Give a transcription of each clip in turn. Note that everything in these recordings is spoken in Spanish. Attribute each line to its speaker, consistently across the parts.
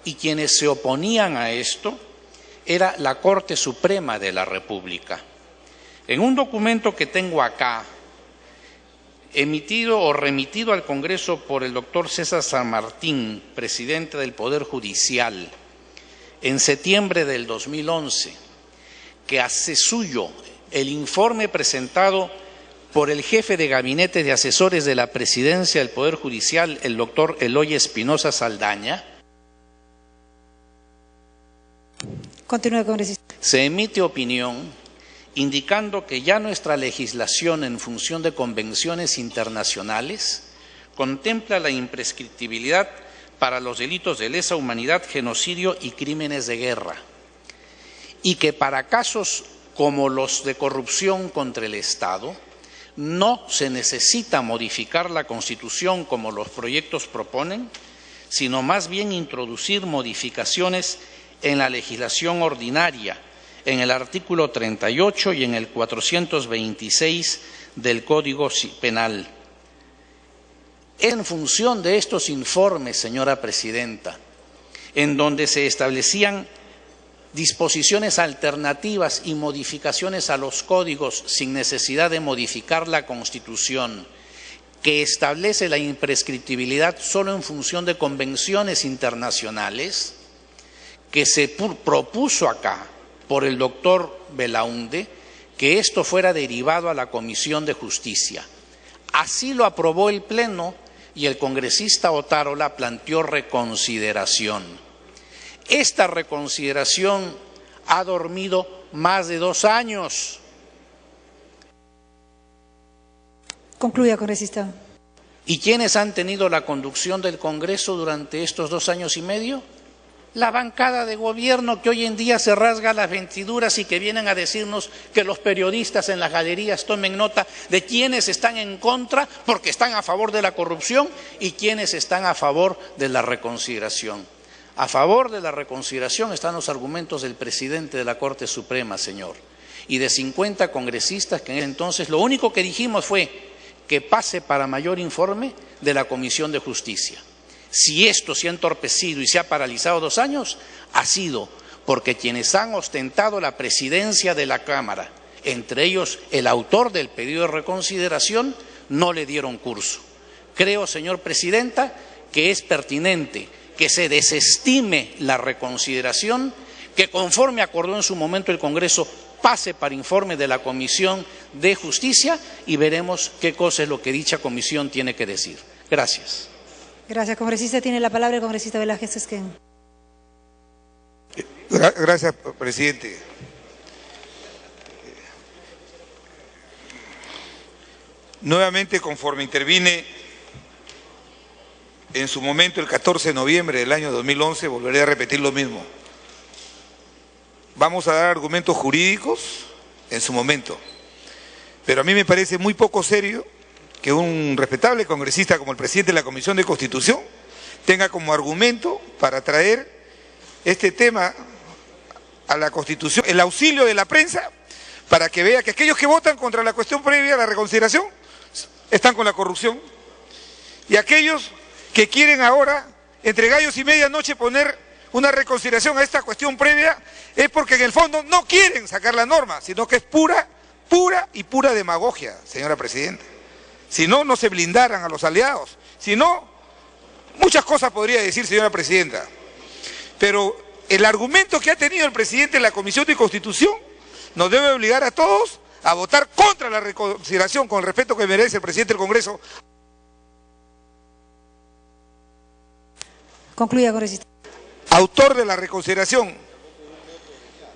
Speaker 1: y quienes se oponían a esto era la Corte Suprema de la República. En un documento que tengo acá, emitido o remitido al Congreso por el doctor César San Martín, presidente del Poder Judicial, en septiembre del 2011, que hace suyo el informe presentado por el jefe de gabinete de asesores de la Presidencia del Poder Judicial, el doctor Eloy Espinosa Saldaña.
Speaker 2: Continúe, congresista.
Speaker 1: Se emite opinión indicando que ya nuestra legislación en función de convenciones internacionales contempla la imprescriptibilidad para los delitos de lesa humanidad, genocidio y crímenes de guerra, y que para casos como los de corrupción contra el Estado no se necesita modificar la Constitución como los proyectos proponen, sino más bien introducir modificaciones en la legislación ordinaria, en el artículo 38 y en el 426 del Código Penal. En función de estos informes, señora Presidenta, en donde se establecían disposiciones alternativas y modificaciones a los códigos sin necesidad de modificar la Constitución, que establece la imprescriptibilidad solo en función de convenciones internacionales, que se propuso acá por el doctor Belaunde, que esto fuera derivado a la Comisión de Justicia. Así lo aprobó el Pleno y el congresista Otárola planteó reconsideración. Esta reconsideración ha dormido más de 2 años.
Speaker 2: Concluya, congresista.
Speaker 1: ¿Y quiénes han tenido la conducción del Congreso durante estos 2 años y medio? La bancada de gobierno, que hoy en día se rasga las vestiduras y que vienen a decirnos que los periodistas en las galerías tomen nota de quiénes están en contra porque están a favor de la corrupción y quiénes están a favor de la reconsideración. A favor de la reconsideración están los argumentos del presidente de la Corte Suprema, señor, y de 50 congresistas que en ese entonces lo único que dijimos fue que pase para mayor informe de la Comisión de Justicia. Si esto se ha entorpecido y se ha paralizado 2 años, ha sido porque quienes han ostentado la presidencia de la Cámara, entre ellos el autor del pedido de reconsideración, no le dieron curso. Creo, señor Presidenta, que es pertinente que se desestime la reconsideración, que conforme acordó en su momento el Congreso, pase para informe de la Comisión de Justicia y veremos qué cosa es lo que dicha comisión tiene que decir. Gracias.
Speaker 2: Gracias, congresista. Tiene la palabra el congresista Velázquez Esquén.
Speaker 3: Gracias, presidente. Nuevamente, conforme intervine en su momento el 14 de noviembre del año 2011, volveré a repetir lo mismo. Vamos a dar argumentos jurídicos en su momento, pero a mí me parece muy poco serio que un respetable congresista como el presidente de la Comisión de Constitución tenga como argumento para traer este tema a la Constitución, el auxilio de la prensa, para que vea que aquellos que votan contra la cuestión previa a la reconsideración están con la corrupción, y aquellos que quieren ahora, entre gallos y medianoche, poner una reconsideración a esta cuestión previa, es porque en el fondo no quieren sacar la norma, sino que es pura demagogia, señora Presidenta. Si no, no se blindaran a los aliados. Si no, muchas cosas podría decir, señora Presidenta. Pero el argumento que ha tenido el presidente de la Comisión de Constitución nos debe obligar a todos a votar contra la reconsideración, con el respeto que merece el presidente del Congreso.
Speaker 2: Concluya, congresista.
Speaker 3: Autor de la reconsideración,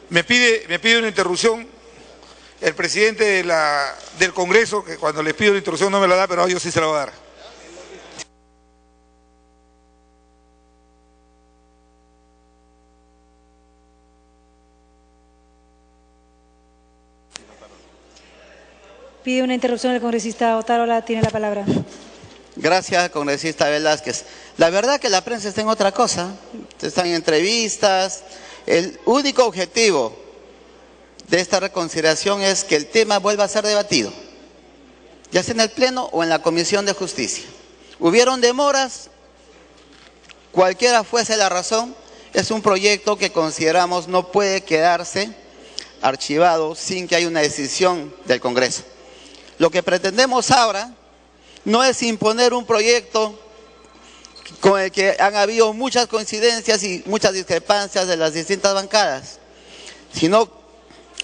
Speaker 3: me pide una interrupción el presidente del Congreso, que cuando les pido la interrupción no me la da, pero yo sí se la voy a dar.
Speaker 2: Pide una interrupción el congresista Otárola, tiene la palabra.
Speaker 4: Gracias, congresista Velázquez. La verdad que la prensa está en otra cosa, están en entrevistas. El único objetivo de esta reconsideración es que el tema vuelva a ser debatido, ya sea en el Pleno o en la Comisión de Justicia. Hubieron demoras, cualquiera fuese la razón, es un proyecto que consideramos no puede quedarse archivado sin que haya una decisión del Congreso. Lo que pretendemos ahora no es imponer un proyecto con el que han habido muchas coincidencias y muchas discrepancias de las distintas bancadas, sino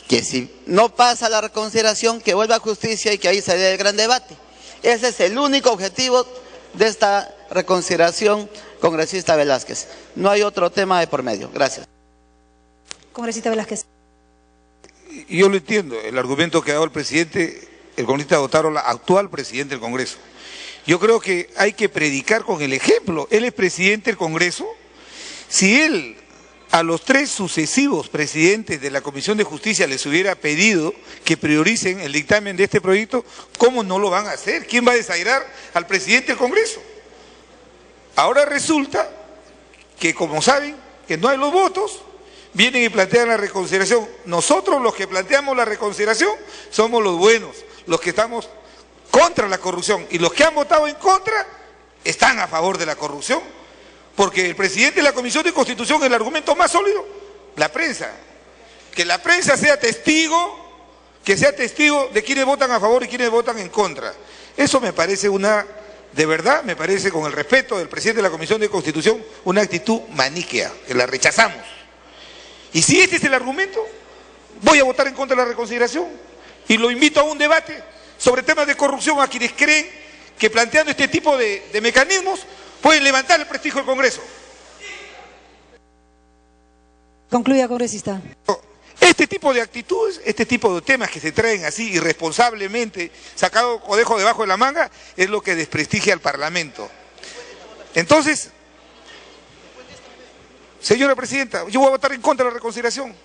Speaker 4: que si no pasa la reconsideración, que vuelva a justicia y que ahí se dé el gran debate. Ese es el único objetivo de esta reconsideración, congresista Velázquez. No hay otro tema de por medio. Gracias.
Speaker 2: Congresista Velázquez.
Speaker 3: Yo lo entiendo, el argumento que ha dado el presidente, el congresista Botarola, actual presidente del Congreso. Yo creo que hay que predicar con el ejemplo. Él es presidente del Congreso. Si él a los 3 sucesivos presidentes de la Comisión de Justicia les hubiera pedido que prioricen el dictamen de este proyecto, ¿cómo no lo van a hacer? ¿Quién va a desairar al presidente del Congreso? Ahora resulta que, como saben, que no hay los votos, vienen y plantean la reconsideración. Nosotros, los que planteamos la reconsideración, somos los buenos, los que estamos contra la corrupción, y los que han votado en contra están a favor de la corrupción, porque el presidente de la Comisión de Constitución, el argumento más sólido, la prensa, que la prensa sea testigo, de quienes votan a favor y quienes votan en contra. Eso me parece de verdad, me parece, con el respeto del presidente de la Comisión de Constitución, una actitud maniquea, que la rechazamos. Y si este es el argumento, voy a votar en contra de la reconsideración y lo invito a un debate sobre temas de corrupción a quienes creen que planteando este tipo de mecanismos pueden levantar el prestigio del Congreso.
Speaker 2: Concluya, congresista.
Speaker 3: Este tipo de actitudes, este tipo de temas que se traen así irresponsablemente, sacado conejo debajo de la manga, es lo que desprestigia al Parlamento. Entonces, señora presidenta, yo voy a votar en contra de la reconsideración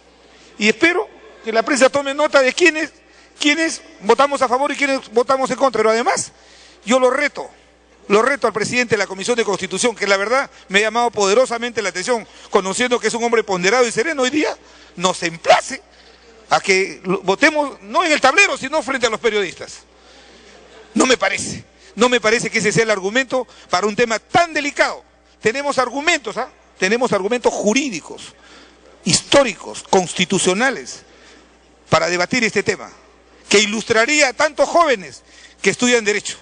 Speaker 3: y espero que la prensa tome nota de quiénes votamos a favor y quiénes votamos en contra. Pero además, yo lo reto al presidente de la Comisión de Constitución, que la verdad me ha llamado poderosamente la atención, conociendo que es un hombre ponderado y sereno, hoy día nos emplace a que votemos no en el tablero, sino frente a los periodistas. No me parece que ese sea el argumento para un tema tan delicado. Tenemos argumentos, tenemos argumentos jurídicos, históricos, constitucionales, para debatir este tema, que ilustraría a tantos jóvenes que estudian Derecho.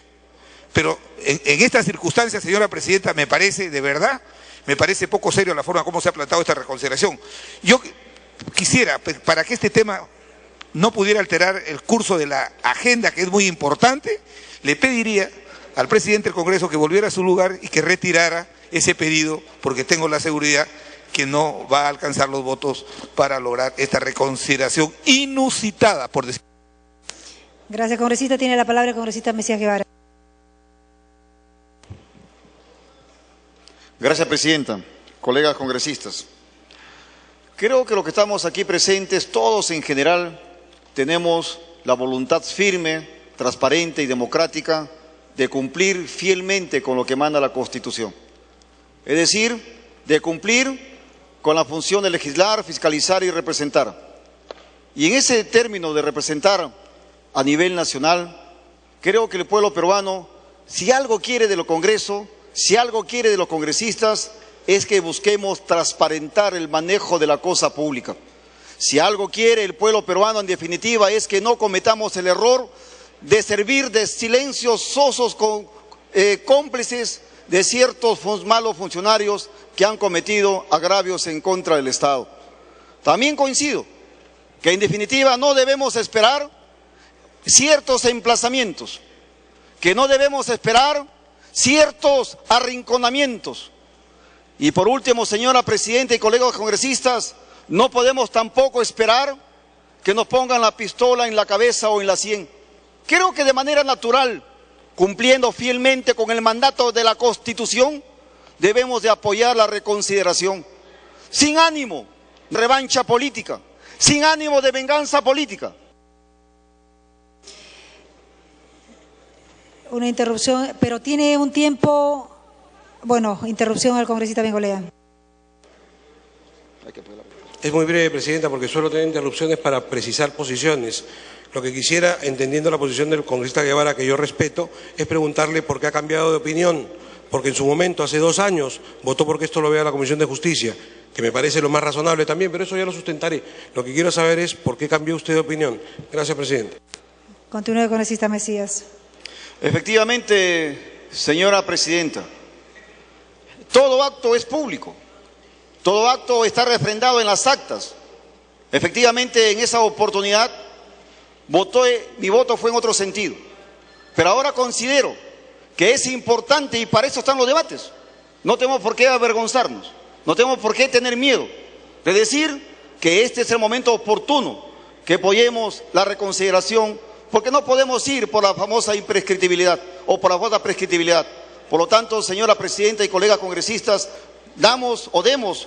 Speaker 3: Pero en estas circunstancias, señora presidenta, me parece, de verdad, me parece poco serio la forma como se ha planteado esta reconsideración. Yo quisiera, para que este tema no pudiera alterar el curso de la agenda, que es muy importante, le pediría al presidente del Congreso que volviera a su lugar y que retirara ese pedido, porque tengo la seguridad que no va a alcanzar los votos para lograr esta reconsideración inusitada, por decir.
Speaker 2: Gracias, congresista. Tiene la palabra el congresista Mesías Guevara.
Speaker 5: Gracias, presidenta. Colegas congresistas, creo que los que estamos aquí presentes, todos en general, tenemos la voluntad firme, transparente y democrática de cumplir fielmente con lo que manda la Constitución. Es decir, de cumplir con la función de legislar, fiscalizar y representar. Y en ese término de representar a nivel nacional, creo que el pueblo peruano, si algo quiere de los Congresos, si algo quiere de los congresistas, es que busquemos transparentar el manejo de la cosa pública. Si algo quiere el pueblo peruano, en definitiva, es que no cometamos el error de servir de silencios sosos cómplices de ciertos malos funcionarios que han cometido agravios en contra del Estado. También coincido que, en definitiva, no debemos esperar ciertos emplazamientos, que no debemos esperar ciertos arrinconamientos. Y por último, señora presidenta y colegas congresistas, no podemos tampoco esperar que nos pongan la pistola en la cabeza o en la sien. Creo que de manera natural, cumpliendo fielmente con el mandato de la Constitución, debemos de apoyar la reconsideración, sin ánimo de revancha política, sin ánimo de venganza política.
Speaker 2: Una interrupción, pero tiene un tiempo. Bueno, interrupción al congresista Bengolea.
Speaker 6: Es muy breve, presidenta, porque suelo tener interrupciones para precisar posiciones. Lo que quisiera, entendiendo la posición del congresista Guevara, que yo respeto, es preguntarle por qué ha cambiado de opinión. Porque en su momento, hace 2 años, votó porque esto lo vea la Comisión de Justicia. que me parece lo más razonable también, pero eso ya lo sustentaré. Lo que quiero saber es por qué cambió usted de opinión. Gracias, presidente.
Speaker 2: Continúe, congresista Mesías.
Speaker 5: Efectivamente, señora presidenta, todo acto es público, todo acto está refrendado en las actas. Efectivamente, en esa oportunidad, mi voto fue en otro sentido, pero ahora considero que es importante y para eso están los debates. No tenemos por qué avergonzarnos, no tenemos por qué tener miedo de decir que este es el momento oportuno, que apoyemos la reconsideración, porque no podemos ir por la famosa imprescriptibilidad o por la famosa prescriptibilidad. Por lo tanto, señora presidenta y colegas congresistas, demos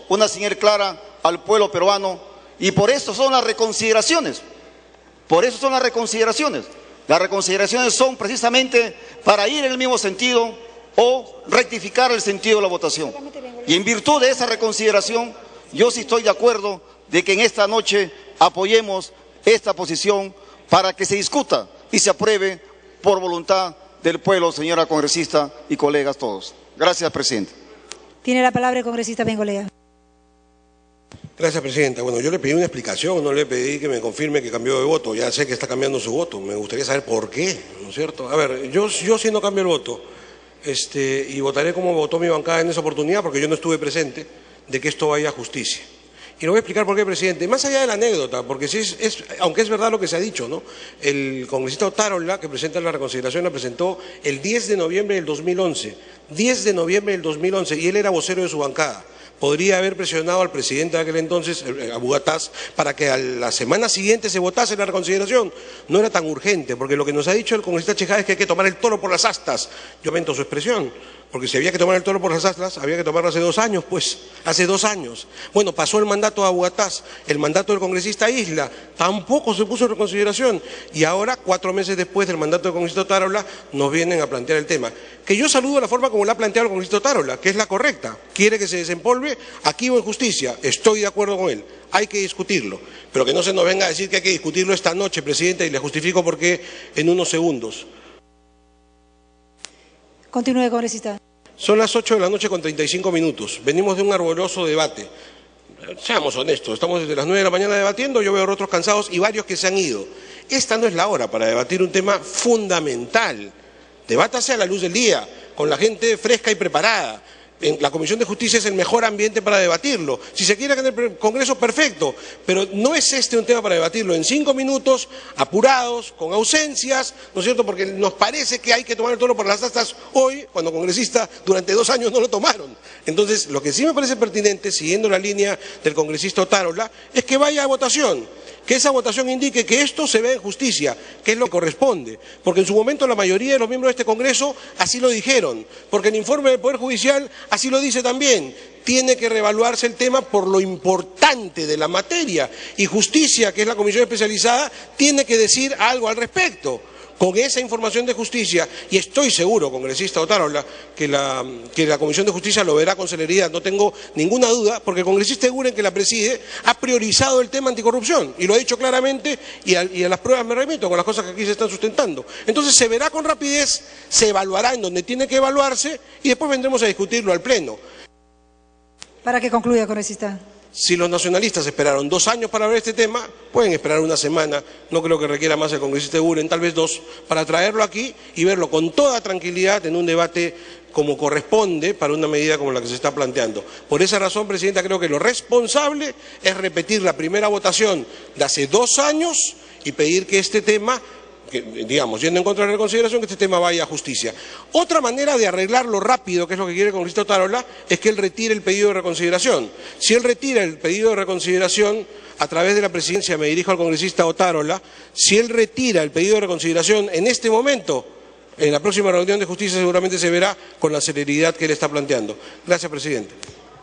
Speaker 5: una señal clara al pueblo peruano y por eso son las reconsideraciones. Por eso son las reconsideraciones. Las reconsideraciones son precisamente para ir en el mismo sentido o rectificar el sentido de la votación. Y en virtud de esa reconsideración, yo sí estoy de acuerdo de que en esta noche apoyemos esta posición para que se discuta y se apruebe por voluntad del pueblo, señora congresista y colegas todos. Gracias, presidente.
Speaker 2: Tiene la palabra el congresista Bengolea.
Speaker 6: Gracias, presidenta. Bueno, yo le pedí una explicación, no le pedí que me confirme que cambió de voto. Ya sé que está cambiando su voto. Me gustaría saber por qué, ¿no es cierto? A ver, yo sí no cambio el voto. Y votaré como votó mi bancada en esa oportunidad, porque yo no estuve presente, de que esto vaya a justicia. Y le voy a explicar por qué, presidente. Más allá de la anécdota, porque sí aunque es verdad lo que se ha dicho, ¿no? El congresista Otárola, que presenta la reconsideración, la presentó el 10 de noviembre del 2011. 10 de noviembre del 2011, y él era vocero de su bancada. Podría haber presionado al presidente de aquel entonces, a Bugatás, para que a la semana siguiente se votase la reconsideración. No era tan urgente, porque lo que nos ha dicho el congresista Chejá es que hay que tomar el toro por las astas. Yo aumento su expresión, porque si había que tomar el toro por las astas, había que tomarlo hace 2 años, pues, hace 2 años. Bueno, pasó el mandato a Bugatás, el mandato del congresista Isla, tampoco se puso en reconsideración. Y ahora, 4 meses después del mandato del congresista Otárola, nos vienen a plantear el tema. Que yo saludo la forma como la ha planteado el congresista Otárola, que es la correcta. Quiere que se desempolve aquí o en justicia. Estoy de acuerdo con él. Hay que discutirlo. Pero que no se nos venga a decir que hay que discutirlo esta noche, presidenta, y le justifico por qué en unos segundos.
Speaker 2: Continúe, congresista.
Speaker 6: Son las 8 de la noche con 35 minutos. Venimos de un ardoroso debate. Seamos honestos, estamos desde las 9 de la mañana debatiendo, yo veo rostros cansados y varios que se han ido. Esta no es la hora para debatir un tema fundamental. Debátase a la luz del día, con la gente fresca y preparada. En la Comisión de Justicia es el mejor ambiente para debatirlo. Si se quiere en el Congreso, perfecto, pero no es este un tema para debatirlo en 5 minutos, apurados, con ausencias, ¿no es cierto? Porque nos parece que hay que tomar el toro por las astas hoy, cuando congresistas durante 2 años no lo tomaron. Entonces, lo que sí me parece pertinente, siguiendo la línea del congresista Otárola, es que vaya a votación. Que esa votación indique que esto se ve en justicia, que es lo que corresponde, porque en su momento la mayoría de los miembros de este Congreso así lo dijeron, porque el informe del Poder Judicial así lo dice también. Tiene que reevaluarse el tema por lo importante de la materia, y justicia, que es la comisión especializada, tiene que decir algo al respecto. Con esa información de justicia, y estoy seguro, congresista Otárola, que la Comisión de Justicia lo verá con celeridad, no tengo ninguna duda, porque el congresista Eguren, que la preside, ha priorizado el tema anticorrupción, y lo ha dicho claramente, y a las pruebas me remito, con las cosas que aquí se están sustentando. Entonces se verá con rapidez, se evaluará en donde tiene que evaluarse, y después vendremos a discutirlo al Pleno.
Speaker 2: Para que concluya, congresista.
Speaker 6: Si los nacionalistas esperaron 2 años para ver este tema, pueden esperar 1 semana, no creo que requiera más el congresista Eguren, tal vez 2, para traerlo aquí y verlo con toda tranquilidad en un debate como corresponde para una medida como la que se está planteando. Por esa razón, presidenta, creo que lo responsable es repetir la primera votación de hace 2 años y pedir que este tema, que, digamos, yendo en contra de la reconsideración, que este tema vaya a justicia. Otra manera de arreglarlo rápido, que es lo que quiere el congresista Otárola, es que él retire el pedido de reconsideración. Si él retira el pedido de reconsideración, a través de la presidencia, me dirijo al congresista Otárola, si él retira el pedido de reconsideración en este momento, en la próxima reunión de justicia seguramente se verá con la celeridad que él está planteando. Gracias, presidente.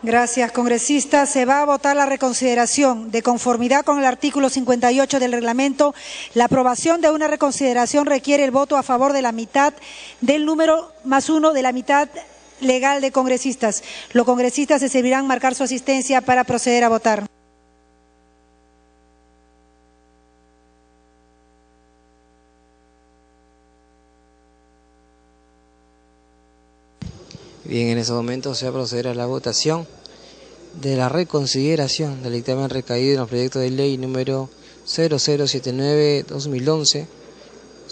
Speaker 2: Gracias, congresista. Se va a votar la reconsideración. De conformidad con el artículo 58 del reglamento, la aprobación de una reconsideración requiere el voto a favor de la mitad del número +1 de la mitad legal de congresistas. Los congresistas se servirán marcar su asistencia para proceder a votar.
Speaker 7: Bien, en ese momento se va a proceder a la votación de la reconsideración del dictamen recaído en el proyecto de ley número 0079-2011,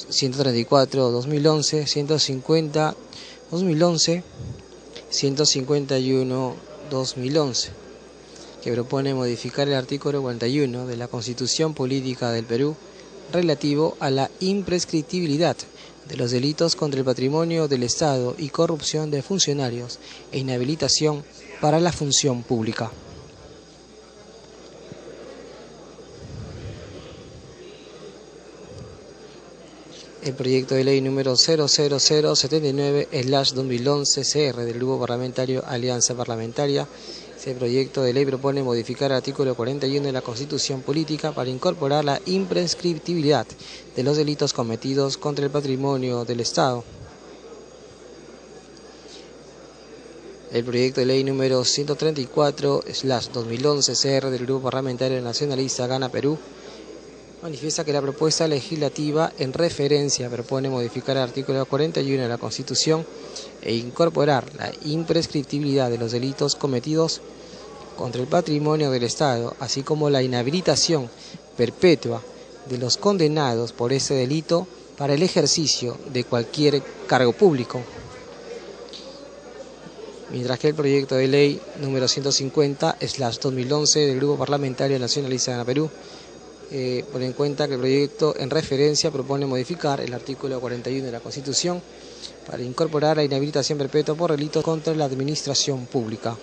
Speaker 7: 134-2011, 150 2011, 151-2011, que propone modificar el artículo 41 de la Constitución Política del Perú relativo a la imprescriptibilidad de los delitos contra el patrimonio del Estado y corrupción de funcionarios e inhabilitación para la función pública. El proyecto de ley número 00079/2011 CR del Grupo Parlamentario Alianza Parlamentaria. Este proyecto de ley propone modificar el artículo 41 de la Constitución Política para incorporar la imprescriptibilidad de los delitos cometidos contra el patrimonio del Estado. El proyecto de ley número 134/2011 CR del Grupo Parlamentario Nacionalista Gana Perú manifiesta que la propuesta legislativa en referencia propone modificar el artículo 41 de la Constitución e incorporar la imprescriptibilidad de los delitos cometidos contra el patrimonio del Estado, así como la inhabilitación perpetua de los condenados por ese delito para el ejercicio de cualquier cargo público. Mientras que el proyecto de ley número 150/2011 del Grupo Parlamentario Nacionalista de Perú pone en cuenta que el proyecto en referencia propone modificar el artículo 41 de la Constitución para incorporar la inhabilitación perpetua por delitos contra la administración pública.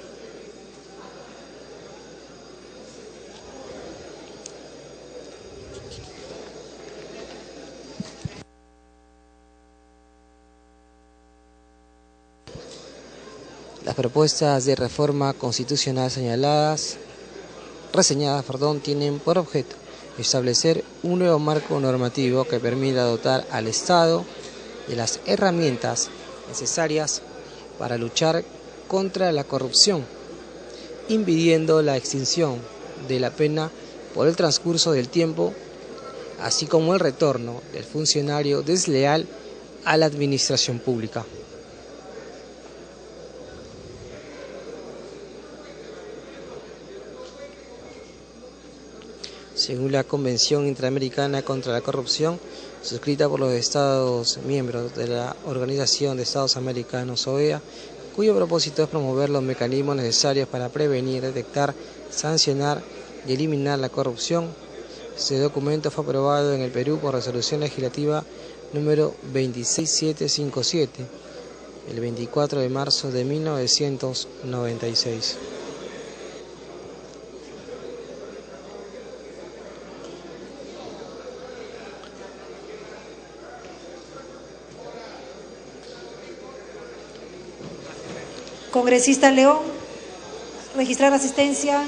Speaker 7: Las propuestas de reforma constitucional reseñadas, tienen por objeto establecer un nuevo marco normativo que permita dotar al Estado de las herramientas necesarias para luchar contra la corrupción, impidiendo la extinción de la pena por el transcurso del tiempo, así como el retorno del funcionario desleal a la administración pública. Según la Convención Interamericana contra la Corrupción, suscrita por los Estados miembros de la Organización de Estados Americanos, OEA, cuyo propósito es promover los mecanismos necesarios para prevenir, detectar, sancionar y eliminar la corrupción, este documento fue aprobado en el Perú por resolución legislativa número 26757, el 24 de marzo de 1996.
Speaker 2: Congresista León, registrar asistencia.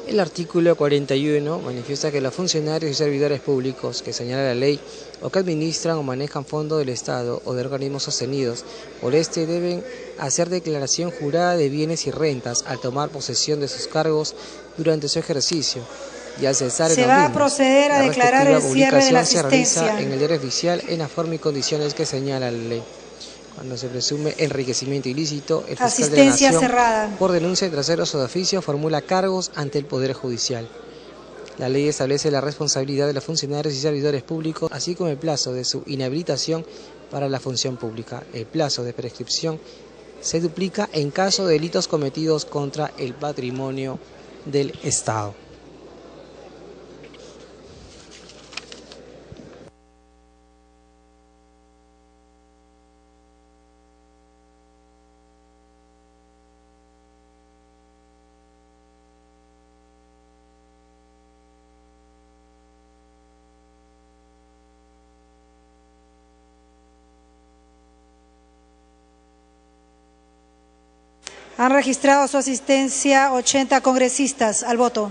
Speaker 7: El artículo 41 manifiesta que los funcionarios y servidores públicos que señala la ley o que administran o manejan fondos del Estado o de organismos sostenidos por este deben hacer declaración jurada de bienes y rentas al tomar posesión de sus cargos durante su ejercicio y al cesar
Speaker 2: Se
Speaker 7: en
Speaker 2: va
Speaker 7: los
Speaker 2: a
Speaker 7: mismos.
Speaker 2: proceder a declarar el cierre de la
Speaker 7: Se realiza
Speaker 2: asistencia.
Speaker 7: en el diario oficial en la forma y condiciones que señala la ley. Cuando se presume enriquecimiento ilícito, el fiscal de la
Speaker 2: Asistencia
Speaker 7: Nación,
Speaker 2: cerrada.
Speaker 7: por denuncia de terceros o de oficio, formula cargos ante el Poder Judicial. La ley establece la responsabilidad de los funcionarios y servidores públicos, así como el plazo de su inhabilitación para la función pública. El plazo de prescripción se duplica en caso de delitos cometidos contra el patrimonio del Estado.
Speaker 2: Han registrado su asistencia 80 congresistas al voto.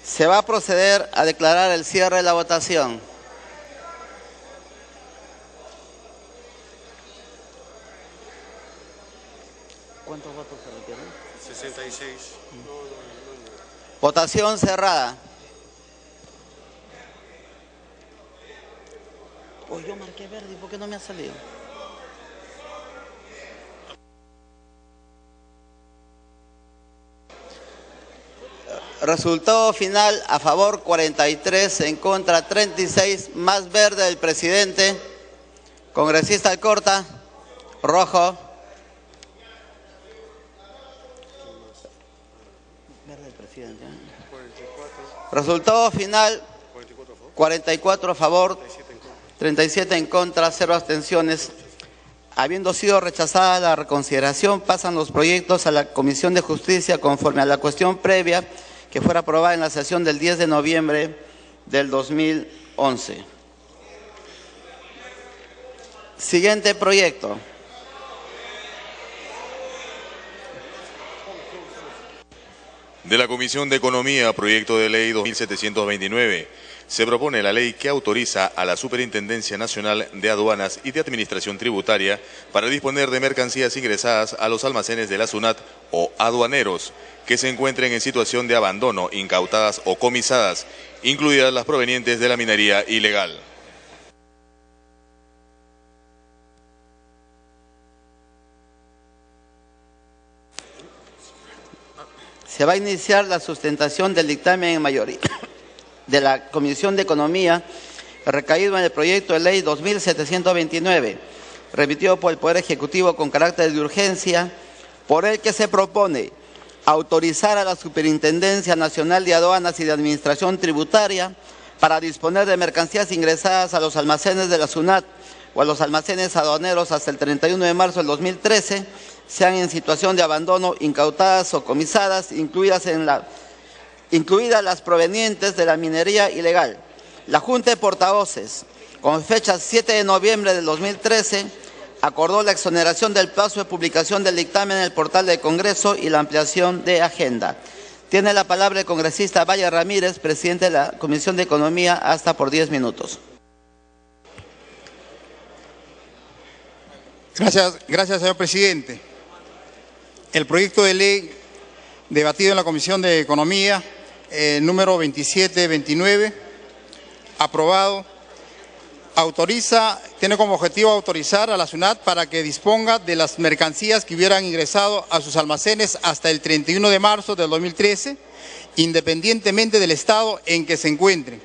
Speaker 4: Se va a proceder a declarar el cierre de la votación. ¿Cuántos votos se requieren?
Speaker 6: 66.
Speaker 4: Votación cerrada. Oh, yo marqué verde, ¿por qué no me ha salido? Resultado final: a favor 43, en contra 36, más verde del presidente. Congresista Alcorta, rojo. Verde del presidente. Resultado final: 44 a favor, 37 en contra, 0 abstenciones. Habiendo sido rechazada la reconsideración, pasan los proyectos a la Comisión de Justicia conforme a la cuestión previa que fuera aprobada en la sesión del 10 de noviembre del 2011. Siguiente proyecto.
Speaker 8: De la Comisión de Economía, proyecto de ley 2729. Se propone la ley que autoriza a la Superintendencia Nacional de Aduanas y de Administración Tributaria para disponer de mercancías ingresadas a los almacenes de la SUNAT o aduaneros que se encuentren en situación de abandono, incautadas o comisadas, incluidas las provenientes de la minería ilegal.
Speaker 4: Se va a iniciar la sustentación del dictamen en mayoría de la Comisión de Economía, recaído en el proyecto de ley 2729, remitido por el Poder Ejecutivo con carácter de urgencia, por el que se propone autorizar a la Superintendencia Nacional de Aduanas y de Administración Tributaria para disponer de mercancías ingresadas a los almacenes de la SUNAT o a los almacenes aduaneros hasta el 31 de marzo del 2013, sean en situación de abandono, incautadas o comisadas, incluidas las provenientes de la minería ilegal. La Junta de Portavoces, con fecha 7 de noviembre del 2013, acordó la exoneración del plazo de publicación del dictamen en el portal del Congreso y la ampliación de agenda. Tiene la palabra el congresista Valle Ramírez, presidente de la Comisión de Economía, hasta por 10 minutos.
Speaker 9: Gracias, señor presidente. El proyecto de ley debatido en la Comisión de Economía, número 2729, aprobado, tiene como objetivo autorizar a la SUNAT para que disponga de las mercancías que hubieran ingresado a sus almacenes hasta el 31 de marzo del 2013, independientemente del estado en que se encuentren,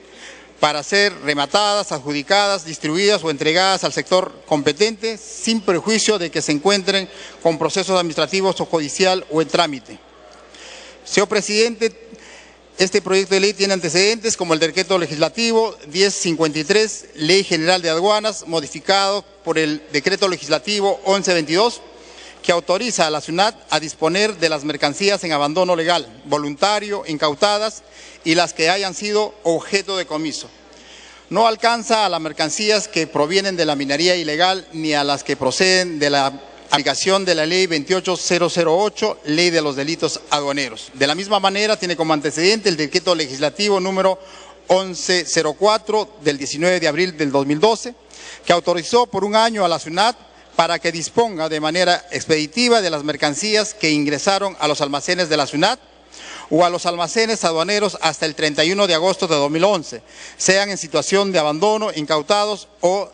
Speaker 9: para ser rematadas, adjudicadas, distribuidas o entregadas al sector competente, sin perjuicio de que se encuentren con procesos administrativos o judicial o en trámite. Señor presidente, este proyecto de ley tiene antecedentes como el decreto legislativo 1053, Ley General de Aduanas, modificado por el decreto legislativo 1122, que autoriza a la SUNAT a disponer de las mercancías en abandono legal, voluntario, incautadas y las que hayan sido objeto de comiso. No alcanza a las mercancías que provienen de la minería ilegal ni a las que proceden de la aplicación de la ley 28008, ley de los delitos aduaneros. De la misma manera, tiene como antecedente el decreto legislativo número 1104 del 19 de abril del 2012, que autorizó por un año a la SUNAT para que disponga de manera expeditiva de las mercancías que ingresaron a los almacenes de la SUNAT o a los almacenes aduaneros hasta el 31 de agosto de 2011, sean en situación de abandono, incautados o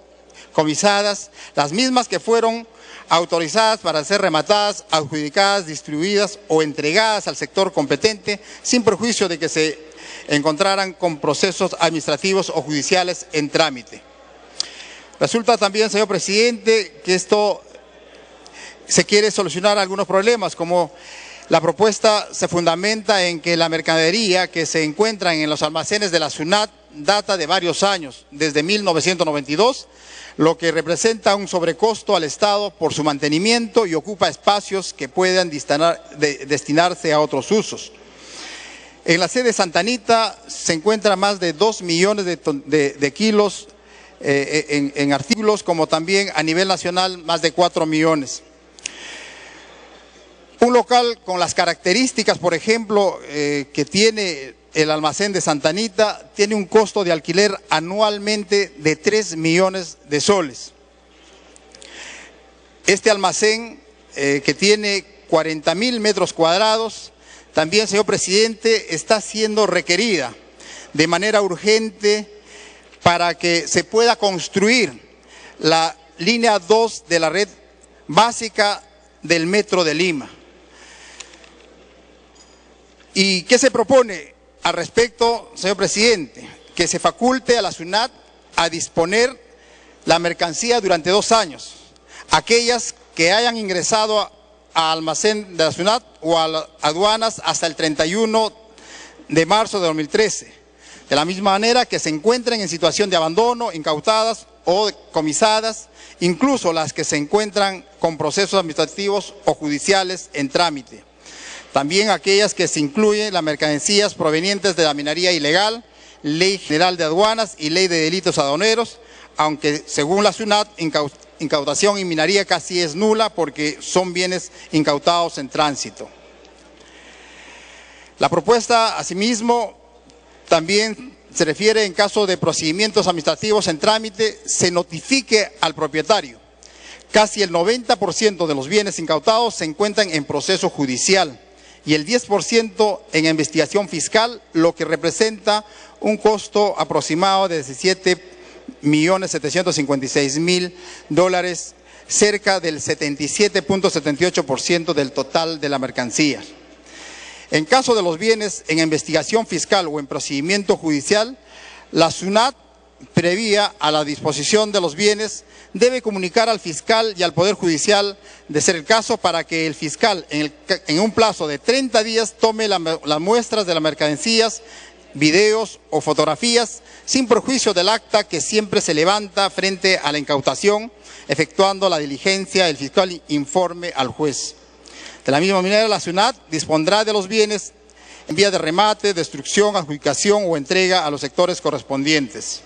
Speaker 9: comisadas, las mismas que fueron autorizadas para ser rematadas, adjudicadas, distribuidas o entregadas al sector competente, sin perjuicio de que se encontraran con procesos administrativos o judiciales en trámite. Resulta también, señor presidente, que esto se quiere solucionar algunos problemas, como la propuesta se fundamenta en que la mercadería que se encuentra en los almacenes de la SUNAT data de varios años, desde 1992, lo que representa un sobrecosto al Estado por su mantenimiento y ocupa espacios que puedan destinarse a otros usos. En la sede Santa Anita se encuentran más de 2 millones de kilos en artículos, como también a nivel nacional más de 4 millones. Un local con las características, por ejemplo, que tiene el almacén de Santa Anita, tiene un costo de alquiler anualmente de 3 millones de soles. Este almacén, que tiene 40.000 metros cuadrados, también, señor presidente, está siendo requerida de manera urgente para que se pueda construir la línea 2 de la red básica del Metro de Lima. ¿Y qué se propone al respecto, señor presidente? Que se faculte a la SUNAT a disponer la mercancía durante 2 años. Aquellas que hayan ingresado a almacén de la SUNAT o a las aduanas hasta el 31 de marzo de 2013. De la misma manera que se encuentren en situación de abandono, incautadas o decomisadas, incluso las que se encuentran con procesos administrativos o judiciales en trámite. También aquellas que se incluyen las mercancías provenientes de la minería ilegal, Ley General de Aduanas y Ley de Delitos Aduaneros, aunque según la SUNAT, incautación en minería casi es nula porque son bienes incautados en tránsito. La propuesta, asimismo, también se refiere en caso de procedimientos administrativos en trámite, se notifique al propietario. Casi el 90% de los bienes incautados se encuentran en proceso judicial y el 10% en investigación fiscal, lo que representa un costo aproximado de $17.756.000, cerca del 77.78% del total de la mercancía. En caso de los bienes en investigación fiscal o en procedimiento judicial, la SUNAT, previa a la disposición de los bienes, debe comunicar al fiscal y al Poder Judicial, de ser el caso, para que el fiscal en un plazo de 30 días tome las muestras de las mercancías, videos o fotografías, sin perjuicio del acta que siempre se levanta frente a la incautación, efectuando la diligencia, el fiscal informe al juez. De la misma manera, la SUNAT dispondrá de los bienes en vía de remate, destrucción, adjudicación o entrega a los sectores correspondientes.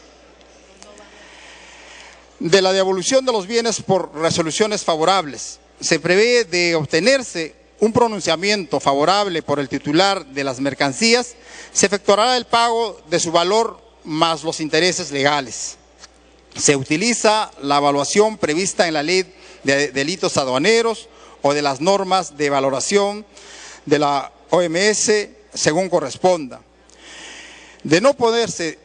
Speaker 9: De la devolución de los bienes por resoluciones favorables, se prevé de obtenerse un pronunciamiento favorable por el titular de las mercancías, se efectuará el pago de su valor más los intereses legales. Se utiliza la evaluación prevista en la Ley de Delitos Aduaneros o de las normas de valoración de la OMS según corresponda. De no poderse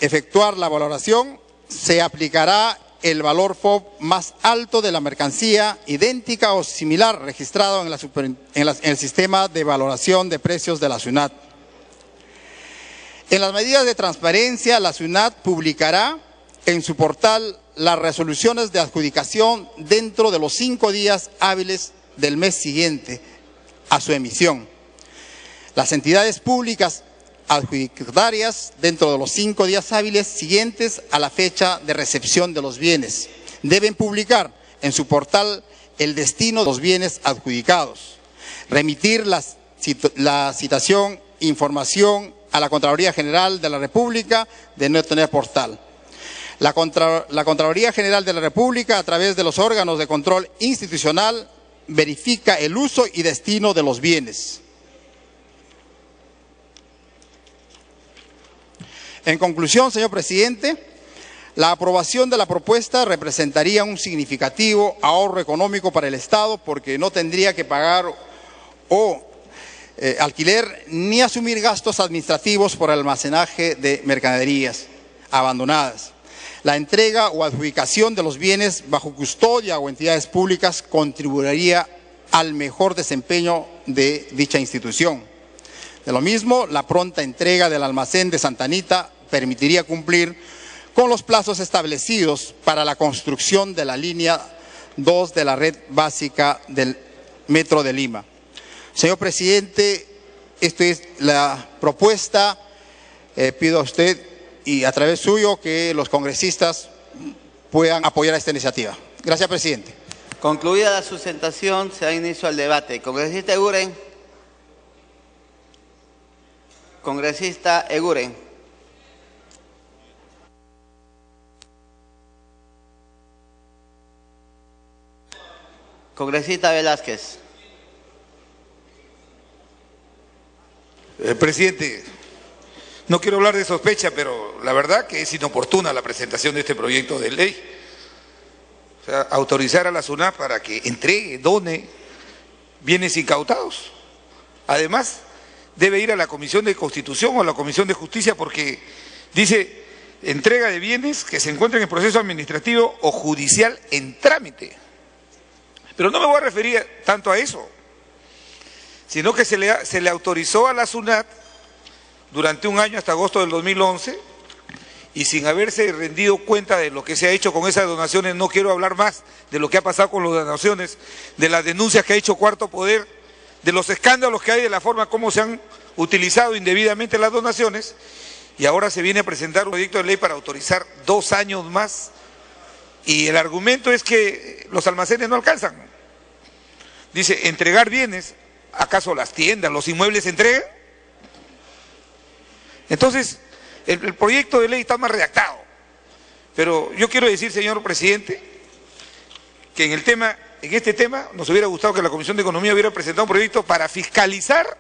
Speaker 9: efectuar la valoración, se aplicará el valor FOB más alto de la mercancía idéntica o similar registrado en el sistema de valoración de precios de la SUNAT. En las medidas de transparencia, la SUNAT publicará en su portal las resoluciones de adjudicación dentro de los 5 días hábiles del mes siguiente a su emisión. Las entidades públicas adjudicatarias dentro de los 5 días hábiles siguientes a la fecha de recepción de los bienes deben publicar en su portal el destino de los bienes adjudicados, remitir la citación, información a la Contraloría General de la República de no tener portal. La Contraloría General de la República, a través de los órganos de control institucional, verifica el uso y destino de los bienes. En conclusión, señor presidente, la aprobación de la propuesta representaría un significativo ahorro económico para el Estado, porque no tendría que pagar alquiler ni asumir gastos administrativos por el almacenaje de mercaderías abandonadas. La entrega o adjudicación de los bienes bajo custodia o entidades públicas contribuiría al mejor desempeño de dicha institución. De lo mismo, la pronta entrega del almacén de Santa Anita permitiría cumplir con los plazos establecidos para la construcción de la línea 2 de la red básica del Metro de Lima. Señor presidente, esta es la propuesta. Pido a usted y a través suyo que los congresistas puedan apoyar esta iniciativa. Gracias, presidente.
Speaker 4: Concluida la sustentación, se da inicio al debate. Congresista Eguren. Congresista Eguren. Congresista Velázquez.
Speaker 3: Presidente, no quiero hablar de sospecha, pero la verdad que es inoportuna la presentación de este proyecto de ley. O sea, autorizar a la SUNAT para que entregue, done bienes incautados. Además, debe ir a la Comisión de Constitución o a la Comisión de Justicia porque dice entrega de bienes que se encuentren en proceso administrativo o judicial en trámite. Pero no me voy a referir tanto a eso, sino que se le autorizó a la SUNAT durante un año hasta agosto del 2011 y sin haberse rendido cuenta de lo que se ha hecho con esas donaciones. No quiero hablar más de lo que ha pasado con las donaciones, de las denuncias que ha hecho Cuarto Poder, de los escándalos que hay, de la forma como se han utilizado indebidamente las donaciones, y ahora se viene a presentar un proyecto de ley para autorizar 2 años más, y el argumento es que los almacenes no alcanzan. Dice, entregar bienes, ¿acaso las tiendas, los inmuebles se entregan? Entonces, el proyecto de ley está mal redactado. Pero yo quiero decir, señor presidente, que en este tema nos hubiera gustado que la Comisión de Economía hubiera presentado un proyecto para fiscalizar,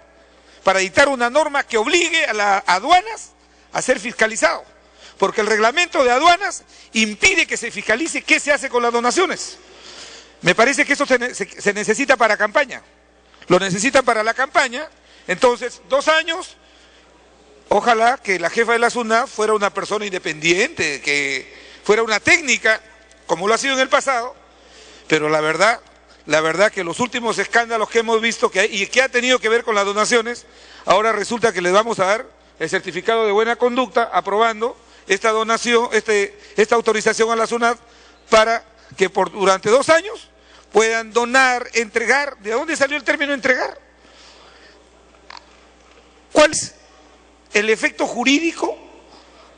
Speaker 3: para dictar una norma que obligue a las aduanas a ser fiscalizado, porque el reglamento de aduanas impide que se fiscalice qué se hace con las donaciones. Me parece que eso se necesita para campaña, lo necesitan para la campaña. Entonces, 2 años, ojalá que la jefa de la SUNAT fuera una persona independiente, que fuera una técnica, como lo ha sido en el pasado, pero la verdad que los últimos escándalos que hemos visto y que ha tenido que ver con las donaciones, ahora resulta que les vamos a dar el certificado de buena conducta aprobando esta donación, esta autorización a la SUNAT para que durante 2 años puedan donar, entregar. ¿De dónde salió el término entregar? ¿Cuál es el efecto jurídico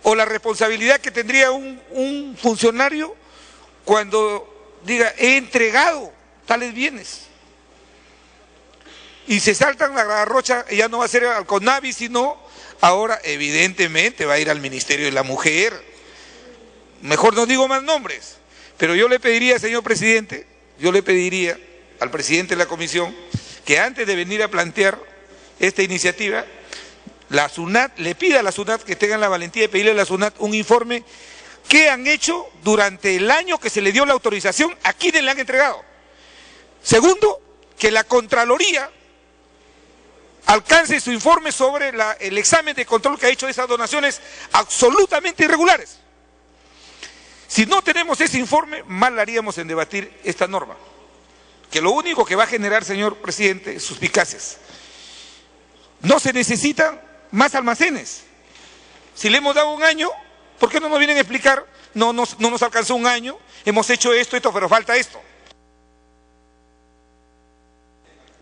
Speaker 3: o la responsabilidad que tendría un funcionario cuando diga he entregado tales bienes? Y se saltan la garrocha, y ya no va a ser al CONAVI, sino ahora evidentemente va a ir al Ministerio de la Mujer. Mejor no digo más nombres, pero yo le pediría, señor presidente, al presidente de la comisión que antes de venir a plantear esta iniciativa, la SUNAT, le pida a la SUNAT que tengan la valentía de pedirle a la SUNAT un informe qué han hecho durante el año que se le dio la autorización, a quiénes le han entregado. Segundo, que la Contraloría alcance su informe sobre el examen de control que ha hecho de esas donaciones absolutamente irregulares. Si no tenemos ese informe, mal haríamos en debatir esta norma, que lo único que va a generar, señor presidente, suspicacias. No se necesitan más almacenes. Si le hemos dado 1 año, ¿por qué no nos vienen a explicar? No nos alcanzó 1 año, hemos hecho esto, pero falta esto.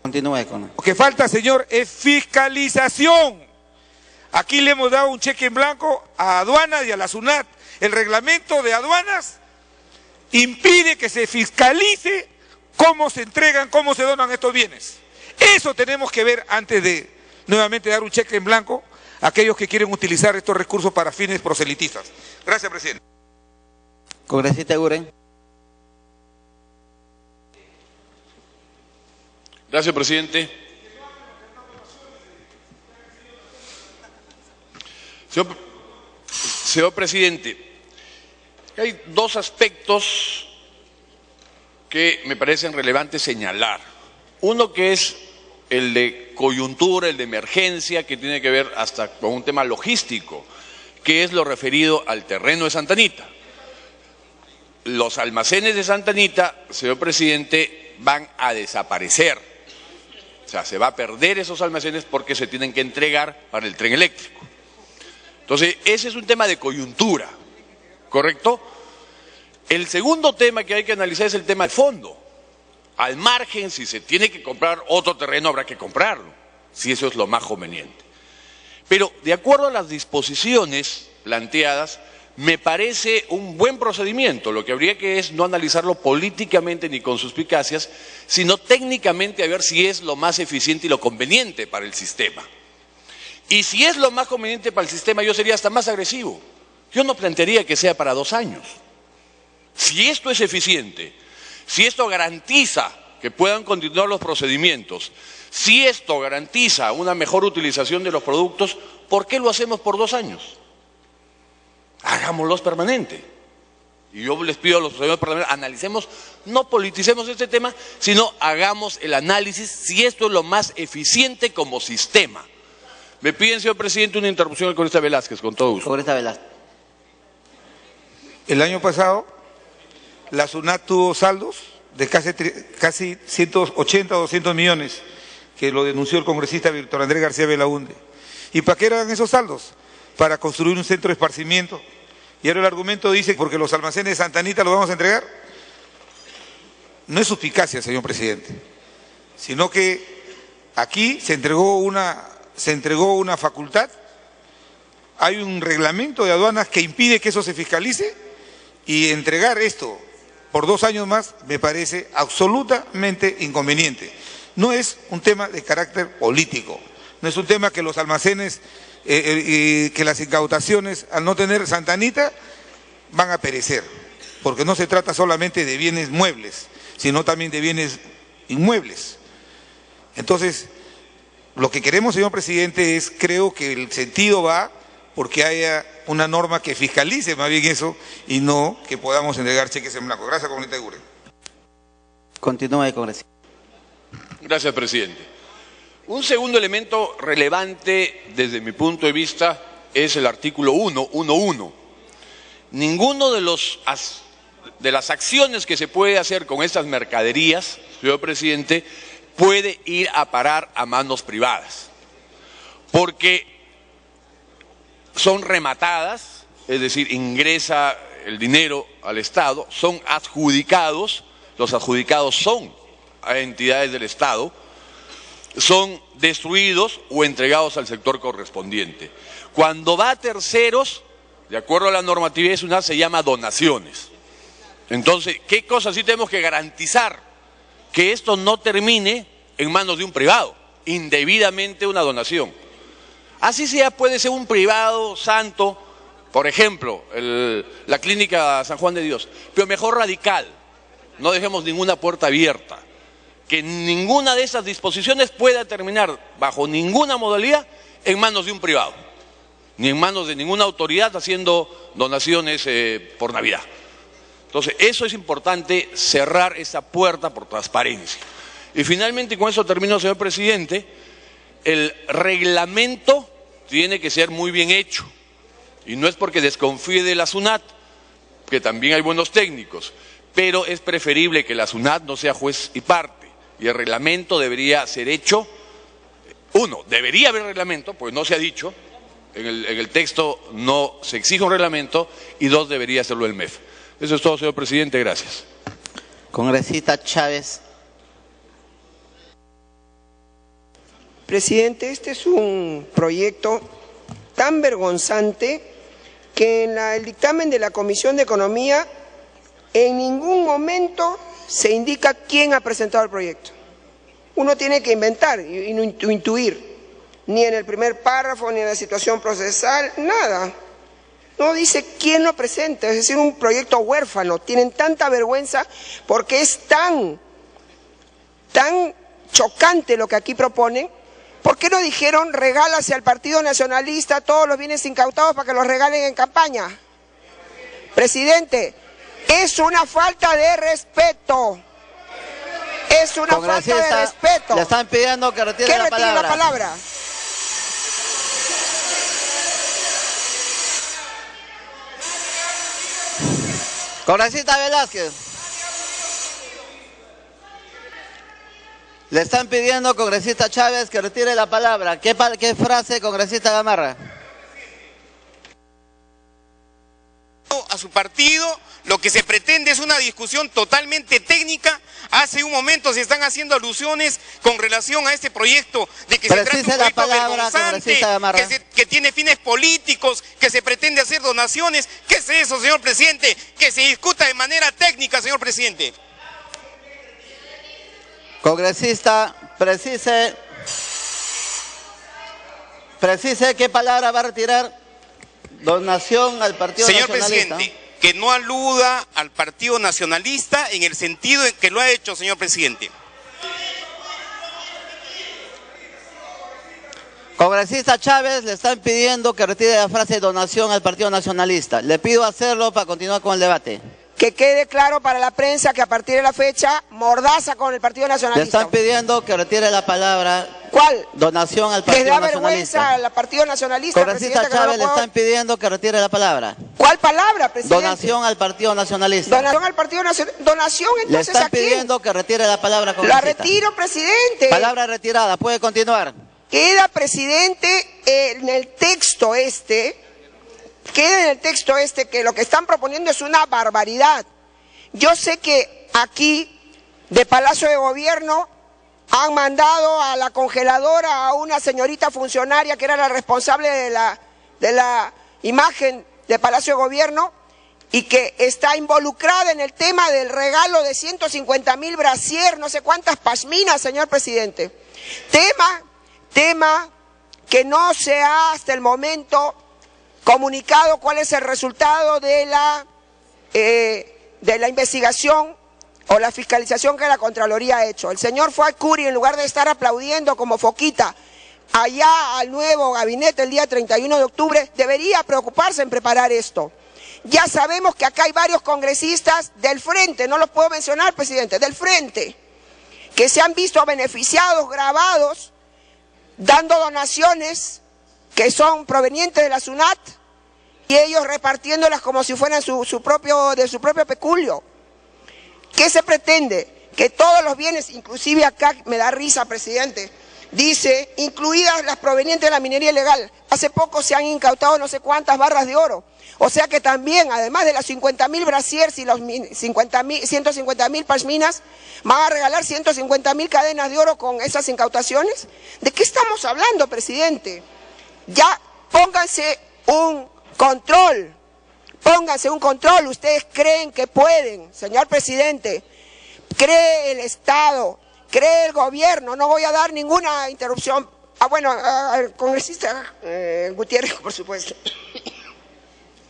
Speaker 4: Continúe con.
Speaker 3: Lo que falta, señor, es fiscalización. Aquí le hemos dado un cheque en blanco a aduanas y a la SUNAT. El reglamento de aduanas impide que se fiscalice cómo se entregan, cómo se donan estos bienes. Eso tenemos que ver antes de nuevamente dar un cheque en blanco a aquellos que quieren utilizar estos recursos para fines proselitistas. Gracias, presidente.
Speaker 4: Congresista Guren.
Speaker 10: Gracias, presidente. Señor presidente, hay 2 aspectos que me parecen relevantes señalar. Uno que es el de coyuntura, el de emergencia, que tiene que ver hasta con un tema logístico, que es lo referido al terreno de Santa Anita. Los almacenes de Santa Anita, señor presidente, van a desaparecer. O sea, se va a perder esos almacenes porque se tienen que entregar para el tren eléctrico. Entonces, ese es un tema de coyuntura, ¿correcto? El segundo tema que hay que analizar es el tema de fondo. Al margen, si se tiene que comprar otro terreno, habrá que comprarlo, si eso es lo más conveniente. Pero, de acuerdo a las disposiciones planteadas, me parece un buen procedimiento. Lo que habría que es no analizarlo políticamente ni con suspicacias, sino técnicamente a ver si es lo más eficiente y lo conveniente para el sistema. Y si es lo más conveniente para el sistema, yo sería hasta más agresivo. Yo no plantearía que sea para 2 años. Si esto es eficiente, si esto garantiza que puedan continuar los procedimientos. Si esto garantiza una mejor utilización de los productos, ¿por qué lo hacemos por 2 años? Hagámoslos permanente. Y yo les pido a los señores parlamentarios, analicemos, no politicemos este tema, sino hagamos el análisis si esto es lo más eficiente como sistema. Me piden, señor presidente, una interrupción del congresista Velázquez, con todo gusto.
Speaker 4: Congresista Velázquez.
Speaker 3: El año pasado, la SUNAT tuvo saldos de casi 180 o 200 millones, que lo denunció el congresista Víctor Andrés García Belaúnde. ¿Y para qué eran esos saldos? Para construir un centro de esparcimiento. Y ahora el argumento dice que porque los almacenes de Santa Anita los vamos a entregar. No es suspicacia, señor presidente, sino que aquí se entregó una facultad, hay un reglamento de aduanas que impide que eso se fiscalice, y entregar esto por 2 años más me parece absolutamente inconveniente. No es un tema de carácter político, no es un tema que los almacenes, que las incautaciones al no tener Santa Anita van a perecer, porque no se trata solamente de bienes muebles, sino también de bienes inmuebles. Entonces, lo que queremos, señor presidente, es, creo que el sentido va porque haya una norma que fiscalice más bien eso y no que podamos entregar cheques en blanco. Gracias, congresista Eguren.
Speaker 4: Continúa el congresista.
Speaker 10: Gracias, presidente. Un segundo elemento relevante desde mi punto de vista es el artículo 1.1.1. Ninguno de las acciones que se puede hacer con estas mercaderías, señor presidente, puede ir a parar a manos privadas, porque son rematadas, es decir, ingresa el dinero al Estado, son adjudicados, los adjudicados son a entidades del Estado, son destruidos o entregados al sector correspondiente. Cuando va a terceros, de acuerdo a la normatividad SUNAT, se llama donaciones. Entonces, ¿qué cosas sí tenemos que garantizar? Que esto no termine en manos de un privado, indebidamente una donación. Así sea, puede ser un privado santo, por ejemplo, la clínica San Juan de Dios, pero mejor radical, no dejemos ninguna puerta abierta, que ninguna de esas disposiciones pueda terminar bajo ninguna modalidad en manos de un privado, ni en manos de ninguna autoridad haciendo donaciones por Navidad. Entonces, eso es importante, cerrar esa puerta por transparencia. Y finalmente, con eso termino, señor presidente, el reglamento tiene que ser muy bien hecho. Y no es porque desconfíe de la SUNAT, que también hay buenos técnicos, pero es preferible que la SUNAT no sea juez y parte. Y el reglamento debería ser hecho, debería haber reglamento, pues no se ha dicho, en el texto no se exige un reglamento, y 2, debería hacerlo el MEF. Eso es todo, señor presidente, gracias.
Speaker 4: Congresista Chávez.
Speaker 11: Presidente, este es un proyecto tan vergonzante que en el dictamen de la Comisión de Economía en ningún momento se indica quién ha presentado el proyecto. Uno tiene que inventar y intuir, ni en el primer párrafo, ni en la situación procesal, nada. No dice quién lo presenta, es decir, un proyecto huérfano. Tienen tanta vergüenza porque es tan chocante lo que aquí proponen. ¿Por qué no dijeron regálase al Partido Nacionalista todos los bienes incautados para que los regalen en campaña? Presidente, es una falta de respeto. Es una falta de respeto.
Speaker 4: Le están pidiendo que retire la palabra. Congresista Velázquez. Le están pidiendo, congresista Chávez, que retire la palabra. ¿Qué frase, congresista Gamarra?
Speaker 12: A su partido, lo que se pretende es una discusión totalmente técnica. Hace un momento se están haciendo alusiones con relación a este proyecto de que se trata de un proyecto vergonzante, que tiene fines políticos, que se pretende hacer donaciones. ¿Qué es eso, señor presidente? Que se discuta de manera técnica, señor presidente.
Speaker 4: Congresista, precise qué palabra va a retirar. Donación al Partido Nacionalista.
Speaker 12: Señor presidente, que no aluda al Partido Nacionalista en el sentido en que lo ha hecho, señor presidente.
Speaker 4: Congresista Chávez, le están pidiendo que retire la frase donación al Partido Nacionalista. Le pido hacerlo para continuar con el debate.
Speaker 11: Que quede claro para la prensa que a partir de la fecha, mordaza con el Partido Nacionalista.
Speaker 4: Le están pidiendo que retire la palabra.
Speaker 11: ¿Cuál?
Speaker 4: Donación al Partido Nacionalista.
Speaker 11: Les da vergüenza al Partido Nacionalista.
Speaker 4: Congresista Chávez, le están pidiendo que retire la palabra.
Speaker 11: ¿Cuál palabra, presidente?
Speaker 4: Donación al Partido Nacionalista.
Speaker 11: Donación al Partido Nacionalista. Donación, entonces,
Speaker 4: le están
Speaker 11: ¿a quién?
Speaker 4: pidiendo que retire la palabra,
Speaker 11: La
Speaker 4: congresista.
Speaker 11: retiro, presidente.
Speaker 4: Palabra retirada, puede continuar.
Speaker 11: Queda, presidente, en el texto este, que lo que están proponiendo es una barbaridad. Yo sé que aquí, de Palacio de Gobierno, han mandado a la congeladora a una señorita funcionaria que era la responsable de la imagen de Palacio de Gobierno y que está involucrada en el tema del regalo de 150.000 brasier, no sé cuántas pashminas, señor presidente. Tema que no se ha hasta el momento comunicado cuál es el resultado de la investigación o la fiscalización que la Contraloría ha hecho. El señor Fuad Curi, en lugar de estar aplaudiendo como foquita allá al nuevo gabinete el día 31 de octubre, debería preocuparse en preparar esto. Ya sabemos que acá hay varios congresistas del Frente, no los puedo mencionar, presidente, del Frente, que se han visto beneficiados, grabados, dando donaciones que son provenientes de la SUNAT y ellos repartiéndolas como si fueran de su propio peculio. ¿Qué se pretende? Que todos los bienes, inclusive acá me da risa, presidente, dice, incluidas las provenientes de la minería ilegal. Hace poco se han incautado no sé cuántas barras de oro. O sea que también, además de las 50.000 brasiers y los 150.000 pashminas, van a regalar 150.000 cadenas de oro con esas incautaciones. ¿De qué estamos hablando, presidente? Ya pónganse un control. Pónganse un control. Ustedes creen que pueden, señor presidente. Cree el Estado, cree el gobierno. No voy a dar ninguna interrupción. Bueno, al congresista Gutiérrez, por supuesto.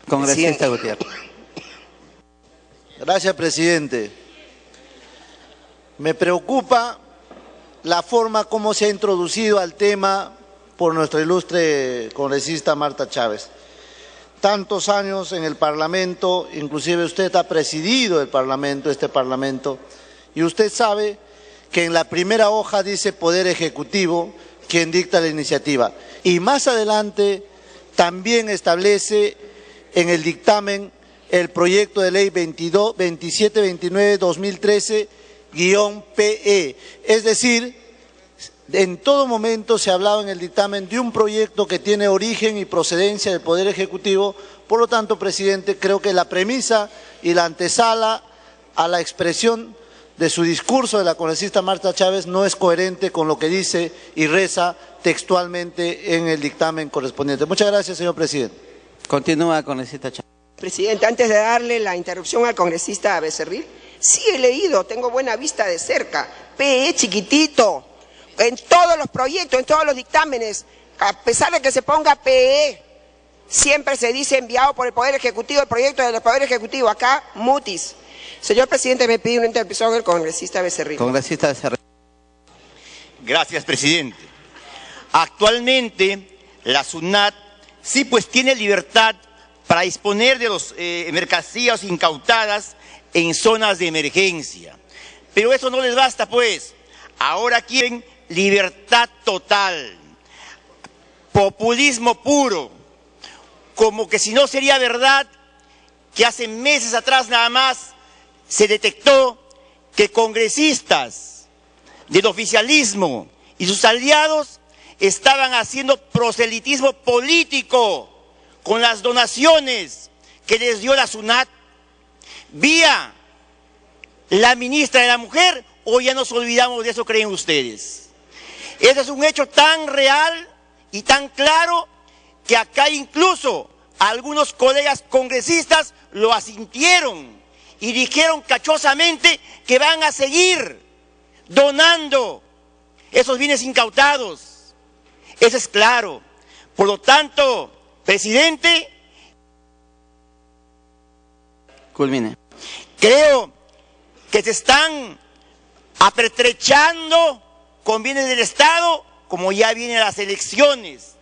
Speaker 4: Congresista Gutiérrez.
Speaker 13: Gracias, presidente. Me preocupa la forma como se ha introducido al tema por nuestra ilustre congresista Marta Chávez. Tantos años en el Parlamento, inclusive usted ha presidido el Parlamento, este Parlamento, y usted sabe que en la primera hoja dice Poder Ejecutivo, quien dicta la iniciativa. Y más adelante también establece en el dictamen el proyecto de ley 2729-2013-PE. Es decir, en todo momento se hablaba en el dictamen de un proyecto que tiene origen y procedencia del Poder Ejecutivo. Por lo tanto, presidente, creo que la premisa y la antesala a la expresión de su discurso de la congresista Marta Chávez no es coherente con lo que dice y reza textualmente en el dictamen correspondiente. Muchas gracias, señor presidente.
Speaker 4: Continúa, congresista Chávez.
Speaker 11: Presidente, antes de darle la interrupción al congresista Becerril, sí he leído, tengo buena vista de cerca, PE chiquitito, en todos los proyectos, en todos los dictámenes, a pesar de que se ponga PE, siempre se dice enviado por el Poder Ejecutivo, el proyecto del Poder Ejecutivo, acá mutis. Señor presidente, me pide una interrupción del congresista Becerril.
Speaker 4: Congresista Becerril.
Speaker 14: Gracias, presidente. Actualmente, la SUNAT sí pues tiene libertad para disponer de las mercancías incautadas en zonas de emergencia. Pero eso no les basta, pues. Ahora quieren libertad total, populismo puro, como que si no sería verdad que hace meses atrás nada más se detectó que congresistas del oficialismo y sus aliados estaban haciendo proselitismo político con las donaciones que les dio la SUNAT vía la ministra de la Mujer, o ya nos olvidamos de eso, creen ustedes. Ese es un hecho tan real y tan claro que acá incluso algunos colegas congresistas lo asintieron y dijeron cachosamente que van a seguir donando esos bienes incautados. Eso es claro. Por lo tanto, presidente,
Speaker 4: culmine.
Speaker 14: Creo que se están apertrechando con bienes del Estado como ya vienen las elecciones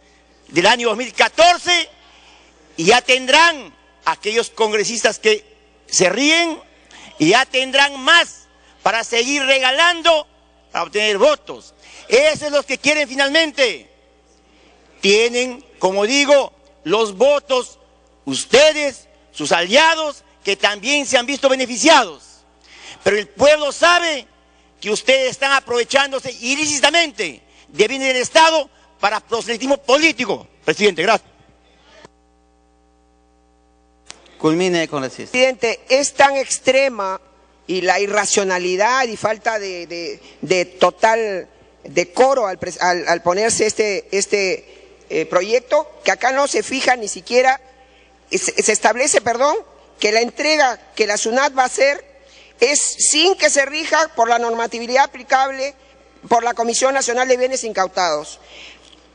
Speaker 14: del año 2014, y ya tendrán aquellos congresistas que se ríen, y ya tendrán más para seguir regalando, para obtener votos. Esos es los que quieren finalmente. Tienen, como digo, los votos, ustedes, sus aliados, que también se han visto beneficiados. Pero el pueblo sabe que ustedes están aprovechándose ilícitamente de bienes del Estado para proselitismo político. Presidente, gracias.
Speaker 4: Culmine, congresista.
Speaker 11: Presidente, es tan extrema y la irracionalidad y falta de total decoro al ponerse este proyecto, que acá no se fija ni siquiera, se establece, perdón, que la entrega que la SUNAT va a hacer es sin que se rija por la normatividad aplicable por la Comisión Nacional de Bienes Incautados.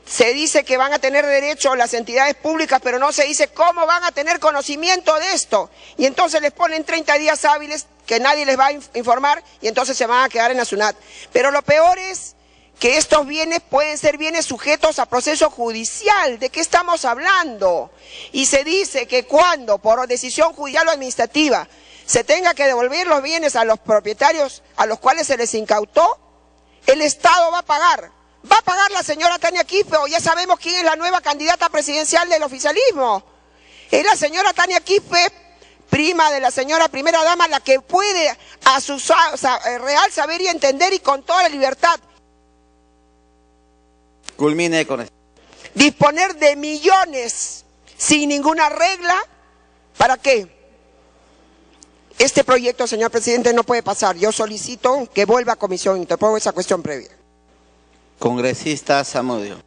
Speaker 11: Se dice que van a tener derecho las entidades públicas, pero no se dice cómo van a tener conocimiento de esto. Y entonces les ponen 30 días hábiles que nadie les va a informar y entonces se van a quedar en la SUNAT. Pero lo peor es que estos bienes pueden ser bienes sujetos a proceso judicial. ¿De qué estamos hablando? Y se dice que cuando, por decisión judicial o administrativa, se tenga que devolver los bienes a los propietarios a los cuales se les incautó, el Estado va a pagar. ¿Va a pagar la señora Tania Quispe? O ya sabemos quién es la nueva candidata presidencial del oficialismo. Es la señora Tania Quispe, prima de la señora primera dama, la que puede a su real saber y entender y con toda la libertad
Speaker 4: Culmine con esto.
Speaker 11: disponer de millones sin ninguna regla. ¿Para qué? Este proyecto, señor presidente, no puede pasar. Yo solicito que vuelva a comisión. Interpongo esa cuestión previa.
Speaker 4: Congresista Zamudio.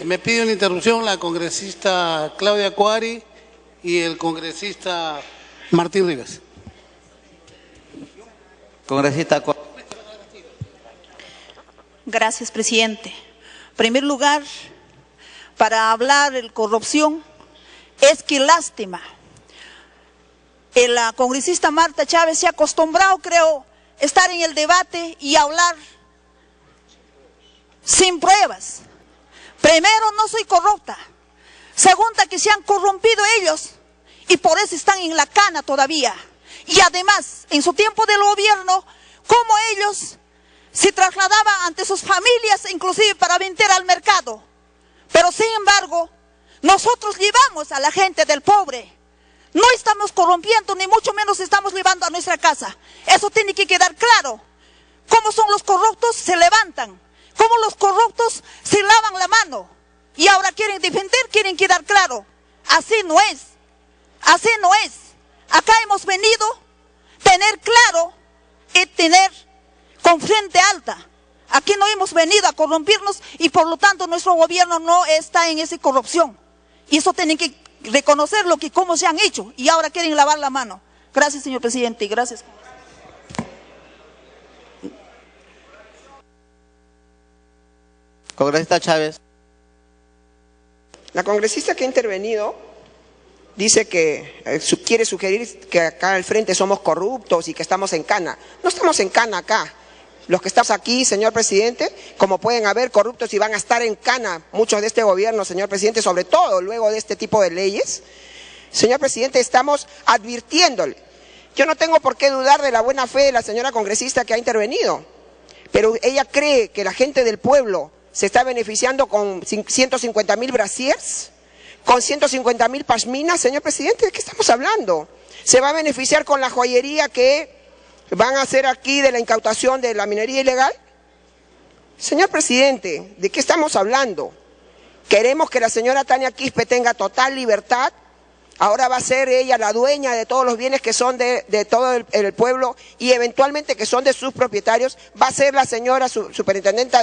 Speaker 15: Me pide una interrupción la congresista Claudia Coari y el congresista Martín Rivas.
Speaker 4: Congresista Coari.
Speaker 16: Gracias, presidente. En primer lugar, para hablar de corrupción, es que lástima. La congresista Marta Chávez se ha acostumbrado, creo, estar en el debate y hablar sin pruebas. Primero, no soy corrupta. Segunda, que se han corrompido ellos y por eso están en la cana todavía. Y además, en su tiempo del gobierno, cómo ellos se trasladaban ante sus familias, inclusive para vender al mercado. Pero sin embargo, nosotros llevamos a la gente del pobre. No estamos corrompiendo, ni mucho menos estamos llevando a nuestra casa. Eso tiene que quedar claro. ¿Cómo son los corruptos? Se levantan. ¿Cómo los corruptos se lavan la mano? Y ahora quieren defender, quieren quedar claro. Así no es. Así no es. Acá hemos venido a tener claro y tener con frente alta. Aquí no hemos venido a corrompirnos y por lo tanto nuestro gobierno no está en esa corrupción. Y eso tienen que reconocer lo que cómo se han hecho y ahora quieren lavar la mano. Gracias, señor presidente, y gracias.
Speaker 4: Congresista Chávez.
Speaker 11: La congresista que ha intervenido dice que quiere sugerir que acá al frente somos corruptos y que estamos en cana. No estamos en cana acá. Los que estamos aquí, señor presidente, como pueden haber corruptos y van a estar en cana muchos de este gobierno, señor presidente, sobre todo luego de este tipo de leyes. Señor presidente, estamos advirtiéndole. Yo no tengo por qué dudar de la buena fe de la señora congresista que ha intervenido, pero ella cree que la gente del pueblo se está beneficiando con 150.000 brasiers, con 150.000 pashminas, señor presidente. ¿De qué estamos hablando? ¿Se va a beneficiar con la joyería que van a hacer aquí de la incautación de la minería ilegal? Señor presidente, ¿de qué estamos hablando? Queremos que la señora Tania Quispe tenga total libertad. Ahora va a ser ella la dueña de todos los bienes que son de todo el pueblo y eventualmente que son de sus propietarios. Va a ser la señora superintendenta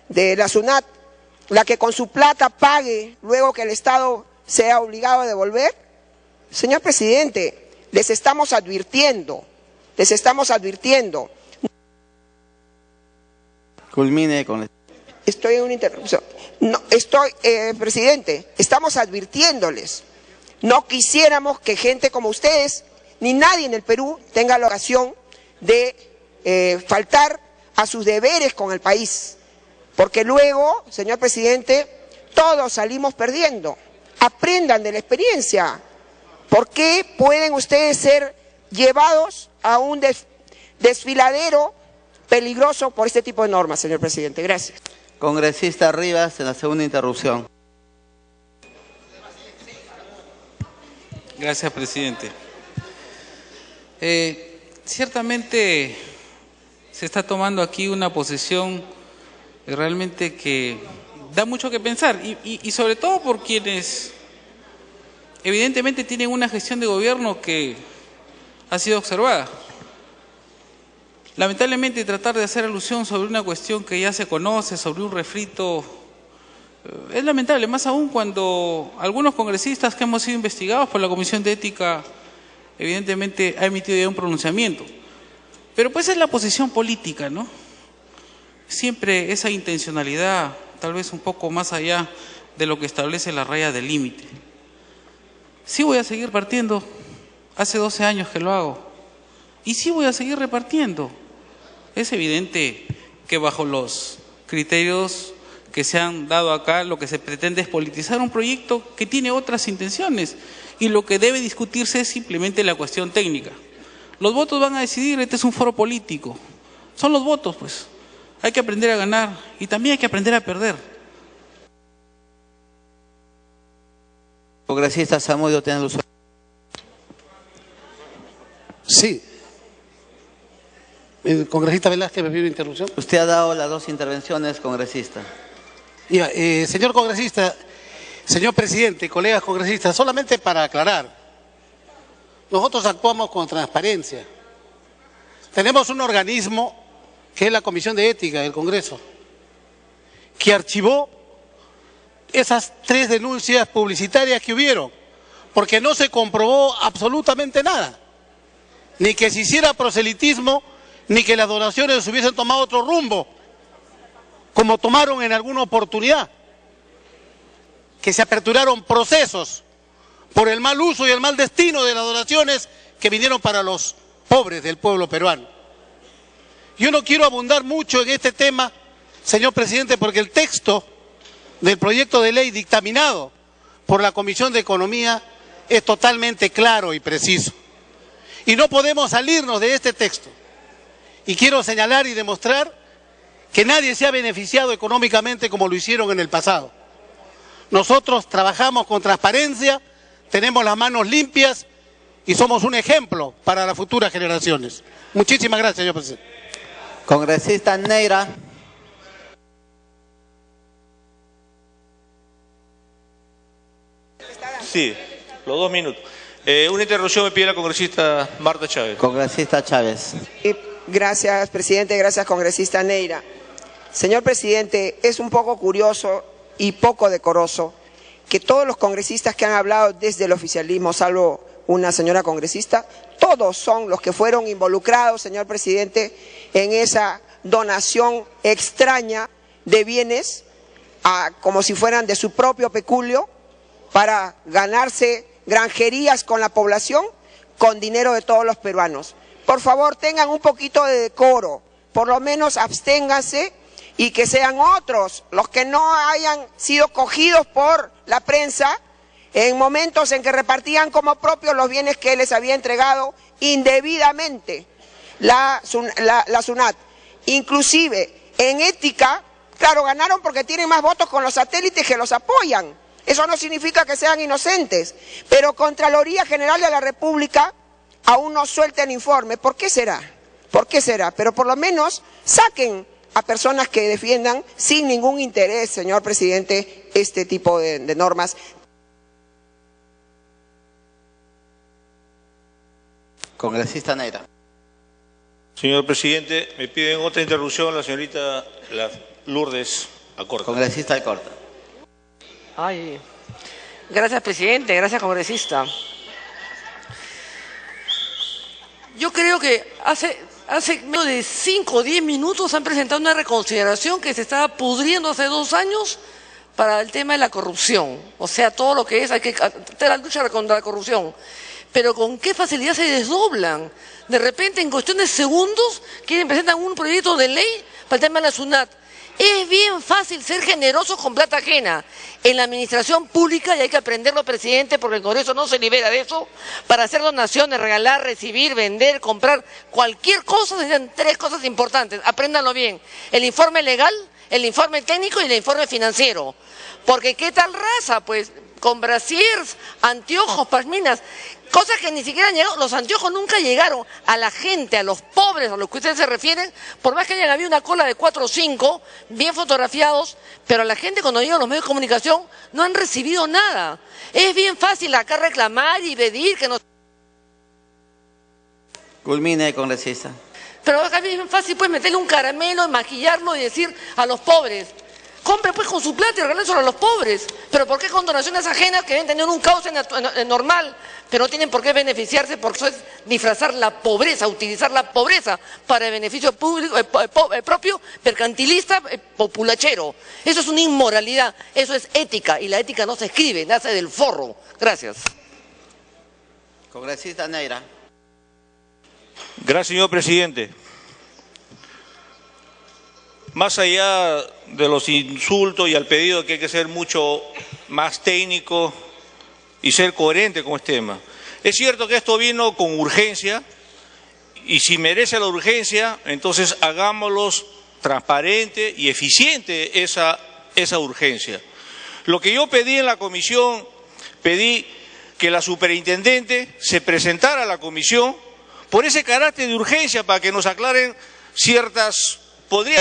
Speaker 11: de la SUNAT la que con su plata pague luego que el Estado sea obligado a devolver. Señor presidente, les estamos advirtiendo. Les estamos advirtiendo.
Speaker 4: Culmine con esto.
Speaker 11: Estoy en una interrupción. No, presidente, estamos advirtiéndoles. No quisiéramos que gente como ustedes, ni nadie en el Perú, tenga la ocasión de faltar a sus deberes con el país, porque luego, señor presidente, todos salimos perdiendo. Aprendan de la experiencia. ¿Por qué pueden ustedes ser llevados a un desfiladero peligroso por este tipo de normas, señor presidente? Gracias.
Speaker 4: Congresista Rivas, en la segunda interrupción.
Speaker 17: Gracias, presidente. Ciertamente se está tomando aquí una posición realmente que da mucho que pensar y sobre todo por quienes evidentemente tienen una gestión de gobierno que ha sido observada. Lamentablemente tratar de hacer alusión sobre una cuestión que ya se conoce, sobre un refrito, es lamentable, más aún cuando algunos congresistas que hemos sido investigados por la Comisión de Ética evidentemente ha emitido ya un pronunciamiento. Pero pues es la posición política, ¿no? Siempre esa intencionalidad, tal vez un poco más allá de lo que establece la raya del límite. Sí voy a seguir repartiendo, hace 12 años que lo hago, y sí voy a seguir repartiendo. Es evidente que bajo los criterios que se han dado acá, lo que se pretende es politizar un proyecto que tiene otras intenciones, y lo que debe discutirse es simplemente la cuestión técnica. Los votos van a decidir, este es un foro político, son los votos, pues. Hay que aprender a ganar y también hay que aprender a perder.
Speaker 4: Congresista Zamudio, tiene el uso.
Speaker 15: Sí. El congresista Velázquez me pide interrupción.
Speaker 4: Usted ha dado las dos intervenciones, congresista.
Speaker 15: Señor congresista, señor presidente, colegas congresistas, solamente para aclarar, nosotros actuamos con transparencia. Tenemos un organismo que es la Comisión de Ética del Congreso, que archivó esas 3 denuncias publicitarias que hubieron, porque no se comprobó absolutamente nada, ni que se hiciera proselitismo, ni que las donaciones hubiesen tomado otro rumbo, como tomaron en alguna oportunidad, que se aperturaron procesos por el mal uso y el mal destino de las donaciones que vinieron para los pobres del pueblo peruano. Yo no quiero abundar mucho en este tema, señor presidente, porque el texto del proyecto de ley dictaminado por la Comisión de Economía es totalmente claro y preciso. Y no podemos salirnos de este texto. Y quiero señalar y demostrar que nadie se ha beneficiado económicamente como lo hicieron en el pasado. Nosotros trabajamos con transparencia, tenemos las manos limpias y somos un ejemplo para las futuras generaciones. Muchísimas gracias, señor presidente.
Speaker 4: Congresista Neira.
Speaker 18: Sí, los 2 minutos. Una interrupción me pide la congresista Marta Chávez.
Speaker 4: Congresista Chávez.
Speaker 11: Gracias, presidente. Gracias, congresista Neira. Señor presidente, es un poco curioso y poco decoroso que todos los congresistas que han hablado desde el oficialismo, salvo una señora congresista, todos son los que fueron involucrados, señor presidente, en esa donación extraña de bienes, como si fueran de su propio peculio, para ganarse granjerías con la población, con dinero de todos los peruanos. Por favor, tengan un poquito de decoro, por lo menos absténganse y que sean otros los que no hayan sido cogidos por la prensa en momentos en que repartían como propios los bienes que les había entregado indebidamente la SUNAT. Inclusive en ética, claro, ganaron porque tienen más votos con los satélites que los apoyan. Eso no significa que sean inocentes, pero Contraloría General de la República aún no suelta el informe. ¿Por qué será? ¿Por qué será? Pero por lo menos saquen a personas que defiendan sin ningún interés, señor presidente, este tipo de normas.
Speaker 4: Congresista Neira.
Speaker 18: Señor presidente, me piden otra interrupción la señorita Lourdes Acorta.
Speaker 4: Congresista Acorta.
Speaker 19: Ay, gracias presidente, gracias congresista. Yo creo que hace menos de 5 o 10 minutos han presentado una reconsideración que se estaba pudriendo hace 2 años para el tema de la corrupción. O sea, todo lo que es, hay que hacer la lucha contra la corrupción. pero con qué facilidad se desdoblan. De repente, en cuestión de segundos, presentan un proyecto de ley para el tema de la SUNAT. Es bien fácil ser generosos con plata ajena en la administración pública y hay que aprenderlo, presidente, porque el Congreso no se libera de eso. Para hacer donaciones, regalar, recibir, vender, comprar, cualquier cosa, se necesitan 3 cosas importantes. Apréndanlo bien. El informe legal, el informe técnico y el informe financiero. Porque ¿qué tal raza? Pues con brasiers, anteojos, pashminas, cosas que ni siquiera han llegado. Los anteojos nunca llegaron a la gente, a los pobres, a los que ustedes se refieren, por más que hayan habido una cola de 4 o 5, bien fotografiados, pero a la gente cuando llegan los medios de comunicación no han recibido nada. Es bien fácil acá reclamar y pedir que nos...
Speaker 4: Culmine, congresista.
Speaker 19: Pero acá es bien fácil pues meterle un caramelo, maquillarlo y decir a los pobres, compre pues con su plata y regálenlo a los pobres. Pero ¿por qué con donaciones ajenas que deben tener un cauce normal, pero no tienen por qué beneficiarse? Porque eso es disfrazar la pobreza, utilizar la pobreza para el beneficio público, propio, mercantilista, populachero. Eso es una inmoralidad, eso es ética, y la ética no se escribe, nace del forro. Gracias.
Speaker 4: Congresista Neira.
Speaker 18: Gracias, señor presidente. Más allá de los insultos y al pedido que hay que ser mucho más técnico y ser coherente con este tema. Es cierto que esto vino con urgencia y si merece la urgencia, entonces hagámoslo transparente y eficiente esa urgencia. Lo que yo pedí en la comisión, pedí que la superintendente se presentara a la comisión por ese carácter de urgencia para que nos aclaren ciertas... podría